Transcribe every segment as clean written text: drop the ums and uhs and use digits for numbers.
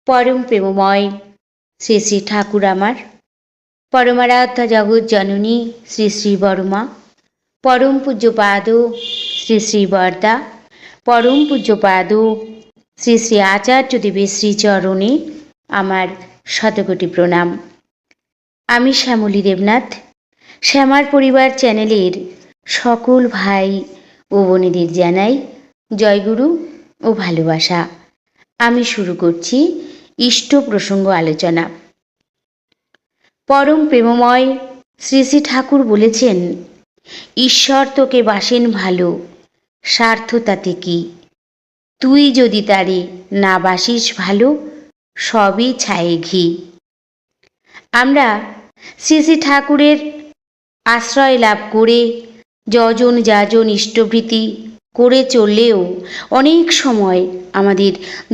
পরম প্রেমময় শ্রী শ্রী ঠাকুর আমার, পরমারাধ্যা জগৎ জননী শ্রী শ্রী বর্মা, পরম পূজ্যপাদ শ্রী শ্রী বরদা, পরম পূজ্যপাদ শ্রী শ্রী আচার্য দেবের শ্রীচরণে আমার শতকোটি প্রণাম। আমি শ্যামলী দেবনাথ, শ্যামার পরিবার চ্যানেলের সকল ভাই ও বোনেদের জানাই জয়গুরু ও ভালোবাসা। আমি শুরু করছি ইষ্ট প্রসঙ্গ আলোচনা। পরম প্রেমময় শ্রী শ্রী ঠাকুর বলেছেন, ঈশ্বর তোকে বাসেন ভালো, স্বার্থ তাতে কি? তুই যদি তারে না বাসিস ভালো, সবই ছায়ে ঘি। আমরা শ্রী শ্রী ঠাকুরের আশ্রয় লাভ করে যজন যাজন ইষ্টভৃতি করে চললেও অনেক সময় আমাদের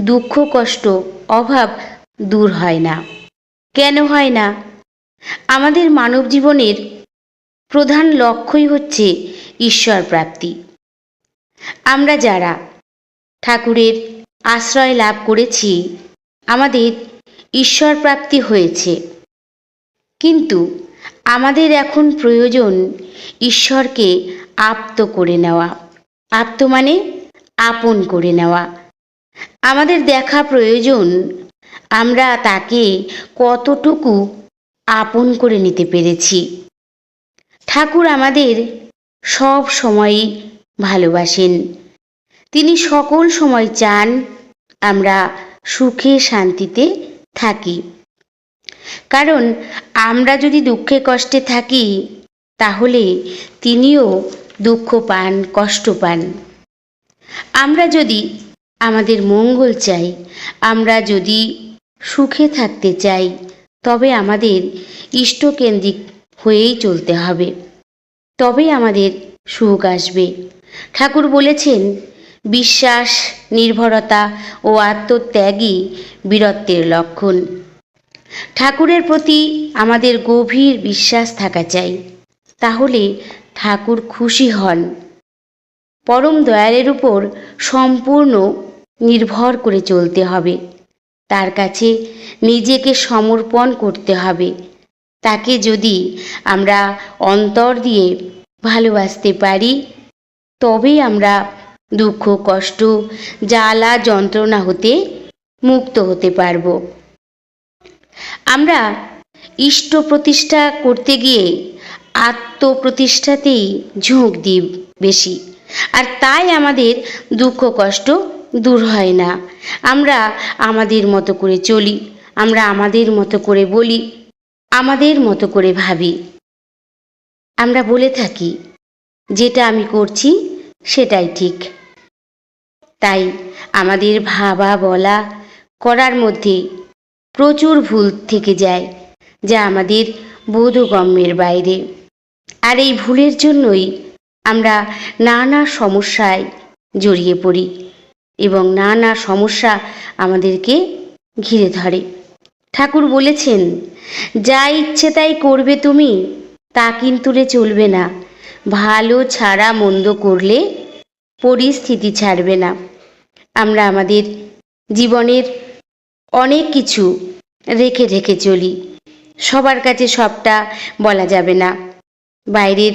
দুঃখ কষ্ট অভাব দূর হয় না। কেন হয় না? আমাদের মানব জীবনের প্রধান লক্ষ্যই হচ্ছে ঈশ্বর প্রাপ্তি। আমরা যারা ঠাকুরের আশ্রয় লাভ করেছি, আমাদের ঈশ্বর প্রাপ্তি হয়েছে, কিন্তু আমাদের এখন প্রয়োজন ঈশ্বরকে আপ্ত করে নেওয়া। আপ্ত মানে আপন করে নেওয়া। আমাদের দেখা প্রয়োজন আমরা তাকে কতটুকু আপন করে নিতে পেরেছি। ঠাকুর আমাদের সব সময়ই ভালোবাসেন। তিনি সকল সময় চান আমরা সুখে শান্তিতে থাকি। কারণ আমরা যদি দুঃখে কষ্টে থাকি, তাহলে তিনিও দুঃখ পান, কষ্ট পান। আমরা যদি আমাদের মঙ্গল চাই, আমরা যদি সুখে থাকতে চাই, তবে আমাদের ইষ্টকেন্দ্রিক হয়েই চলতে হবে, তবেই আমাদের সুখ আসবে। ঠাকুর বলেছেন, বিশ্বাস, নির্ভরতা ও আত্মত্যাগই বীরত্বের লক্ষণ। ঠাকুরের প্রতি আমাদের গভীর বিশ্বাস থাকা চাই, তাহলে ঠাকুর খুশি হন। পরম দয়ালের উপর সম্পূর্ণ নির্ভর করে চলতে হবে, তার কাছে নিজেকে সমর্পণ করতে হবে। তাকে যদি আমরা অন্তর দিয়ে ভালোবাসতে পারি, তবেই আমরা দুঃখ কষ্ট জ্বালা যন্ত্রণা হতে মুক্ত হতে পারব। আমরা ইষ্ট প্রতিষ্ঠা করতে গিয়ে আত্মপ্রতিষ্ঠাতেই ঝোঁক দিই বেশি, আর তাই আমাদের দুঃখ কষ্ট দূর হয় না। আমরা আমাদের মতো করে চলি, আমরা আমাদের মতো করে বলি, আমাদের মতো করে ভাবি। আমরা বলে থাকি, যেটা আমি করছি সেটাই ঠিক। তাই আমাদের ভাবা বলা করার মধ্যে প্রচুর ভুল থেকে যায়, যা আমাদের বোধগম্যের বাইরে। আর এই ভুলের জন্যই আমরা নানা সমস্যায় জড়িয়ে পড়ি এবং নানা সমস্যা আমাদেরকে ঘিরে ধরে। ঠাকুর বলেছেন, যা ইচ্ছে তাই করবে তুমি, তা কিন্তু চলবে না। ভালো ছাড়া মন্দ করলে পরিস্থিতি ছাড়বে না। আমরা আমাদের জীবনের অনেক কিছু রেখে রেখে চলি। সবার কাছে সবটা বলা যাবে না। বাইরের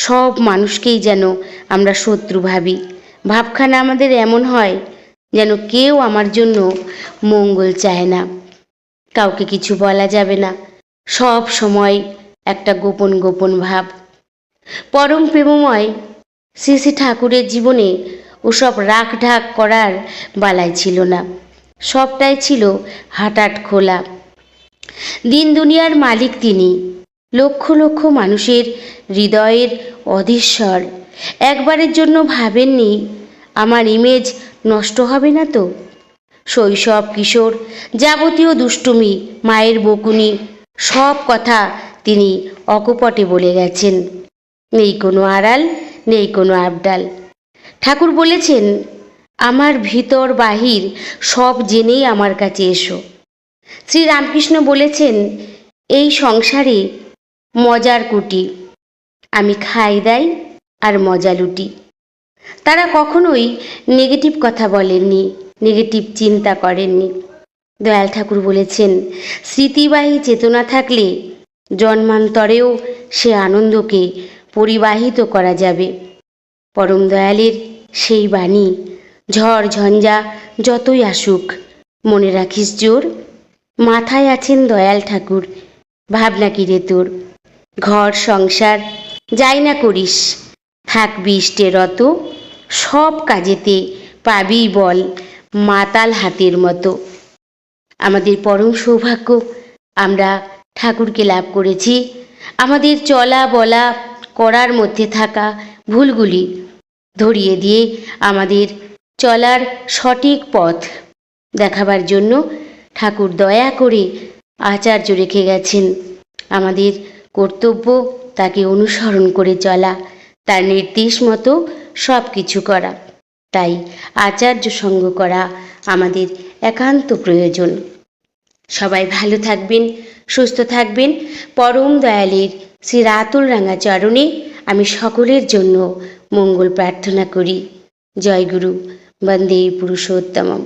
সব মানুষকেই যেন আমরা শত্রু ভাবি। ভাবখানা আমাদের এমন হয় যেন কেউ আমার জন্য মঙ্গল চায় না। কাউকে কিছু বলা যাবে না, সব সময় একটা গোপন গোপন ভাব। পরম প্রেমময় শ্রী শ্রী ঠাকুরের জীবনে ওসব রাখ ঢাক করার বালাই ছিল না। সবটাই ছিল হাঁটাট খোলা। দিন দুনিয়ার মালিক তিনি, লক্ষ লক্ষ মানুষের হৃদয়ের অধীশ্বর। একবারের জন্য ভাবেননি আমার ইমেজ নষ্ট হবে না তো? শৈশব কিশোর যাবতীয় দুষ্টুমি, মায়ের বকুনি, সব কথা তিনি অকপটে বলে গেছেন। নেই কোনো আড়াল, নেই কোনো আবডাল। ঠাকুর বলেছেন, আমার ভিতর বাহির সব জেনেই আমার কাছে এসো। শ্রী রামকৃষ্ণ বলেছেন, এই সংসারে মজার কুটি, আমি খাই দাই আর মজা লুটি। তারা কখনোই নেগেটিভ কথা বলেননি, নেগেটিভ চিন্তা করেননি। দয়াল ঠাকুর বলেছেন, স্মৃতিবাহী চেতনা থাকলে জন্মান্তরেও সে আনন্দকে পরিবাহিত করা যাবে। পরম দয়ালের সেই বাণী, ঝড় ঝঞ্ঝা যতই আসুক মনে রাখিস জোর, মাথায় আছেন দয়াল ঠাকুর, ভাবনা কি রে তোর। ঘর সংসার যাই না করিস, থাকবি ইষ্টে রত, সব কাজেতে পাবি বল মাতাল হাতের মতো। আমাদের পরম সৌভাগ্য, আমরা ঠাকুরকে লাভ করেছি। আমাদের চলা বলা করার মধ্যে থাকা ভুলগুলি ধরিয়ে দিয়ে আমাদের চলার সঠিক পথ দেখাবার জন্য ঠাকুর দয়া করে আচার্য রেখে গেছেন। আমাদের কর্তব্য তাকে অনুসরণ করে চলা, তার নির্দেশ মতো সব কিছু করা। তাই আচার্য সঙ্গ করা আমাদের একান্ত প্রয়োজন। সবাই ভালো থাকবেন, সুস্থ থাকবেন। পরম দয়ালের শ্রী রাতুল রাঙা চরণে আমি সকলের জন্য মঙ্গল প্রার্থনা করি। জয় গুরু, বন্দে পুরুষোত্তমম।